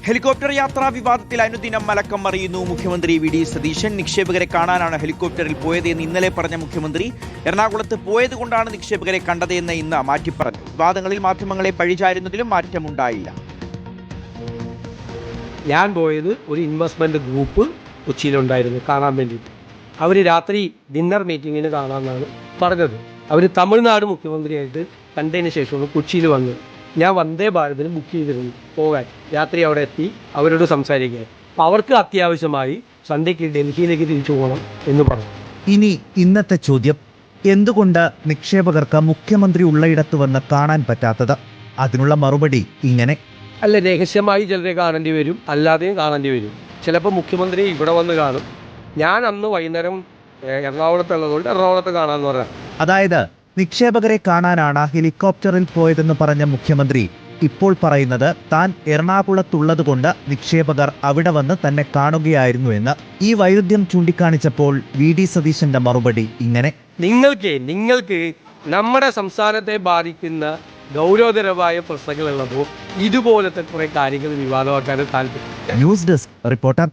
Helicopter യാത്രാ വിവാദത്തിൽ അനുദിനം മലക്കം മറിയുന്നു മുഖ്യമന്ത്രി വി ഡി സതീശൻ. നിക്ഷേപകരെ കാണാനാണ് ഹെലികോപ്റ്ററിൽ പോയതെന്ന് ഇന്നലെ പറഞ്ഞ മുഖ്യമന്ത്രി എറണാകുളത്ത് പോയതുകൊണ്ടാണ് നിക്ഷേപകരെ കണ്ടതെന്ന് ഇന്ന് മാറ്റിപ്പറഞ്ഞു. വിവാദങ്ങളിൽ മാധ്യമങ്ങളെ പഴിചാരുന്നതിലും മാറ്റമുണ്ടായില്ല. ഞാൻ പോയത് ഒരു ഇൻവെസ്റ്റ്മെൻറ്റ് ഗ്രൂപ്പ് കൊച്ചിയിലുണ്ടായിരുന്നു കാണാൻ വേണ്ടിയിട്ട്. അവർ രാത്രി ഡിന്നർ മീറ്റിങ്ങിന് കാണാമെന്നാണ് പറഞ്ഞത്. അവർ തമിഴ്നാട് മുഖ്യമന്ത്രിയായിട്ട് കണ്ടതിന് ശേഷമാണ് കൊച്ചിയിൽ വന്നത്. ഞാൻ വന്ദേ ഭാരതിന് ബുക്ക് ചെയ്തിരുന്നു പോകാൻ. രാത്രി അവിടെ എത്തി അവരോട് സംസാരിക്കുക. അപ്പോൾ അവർക്ക് അത്യാവശ്യമായി സന്ധ്യയ്ക്ക് ഡൽഹിയിലേക്ക് തിരിച്ചു പോകണം എന്ന് പറഞ്ഞു. ഇനി ഇന്നത്തെ ചോദ്യം, എന്തുകൊണ്ട് നിക്ഷേപകർക്ക് മുഖ്യമന്ത്രി ഉള്ളയിടത്ത് വന്ന് കാണാൻ പറ്റാത്തത്? അതിനുള്ള മറുപടി ഇങ്ങനെ: അല്ല, രഹസ്യമായി ചിലരെ കാണേണ്ടി വരും, അല്ലാതെയും കാണേണ്ടി വരും. ചിലപ്പോൾ മുഖ്യമന്ത്രി ഇവിടെ വന്ന് കാണും. ഞാൻ അന്ന് വൈകുന്നേരം എറണാകുളത്തുള്ളതുകൊണ്ട് എറണാകുളത്ത് കാണാമെന്ന് പറയാം. അതായത് നിക്ഷേപകരെ കാണാനാണ് ഹെലികോപ്റ്ററിൽ പോയതെന്ന് പറഞ്ഞ മുഖ്യമന്ത്രി ഇപ്പോൾ പറയുന്നത് താൻ എറണാകുളത്തുള്ളത് കൊണ്ട് നിക്ഷേപകർ അവിടെ വന്ന് തന്നെ കാണുകയായിരുന്നു എന്ന്. ഈ വൈരുദ്ധ്യം ചൂണ്ടിക്കാണിച്ചപ്പോൾ വി ഡി സതീശന്റെ മറുപടി ഇങ്ങനെ: നിങ്ങൾക്ക് നമ്മുടെ സംസ്ഥാനത്തെ ബാധിക്കുന്ന ഗൗരവതരമായ പ്രശ്നങ്ങളുള്ളപ്പോൾ ഇതുപോലത്തെ കുറേ കാര്യങ്ങൾ വിവാദമാക്കാൻ താല്പര്യം. News desk reporter.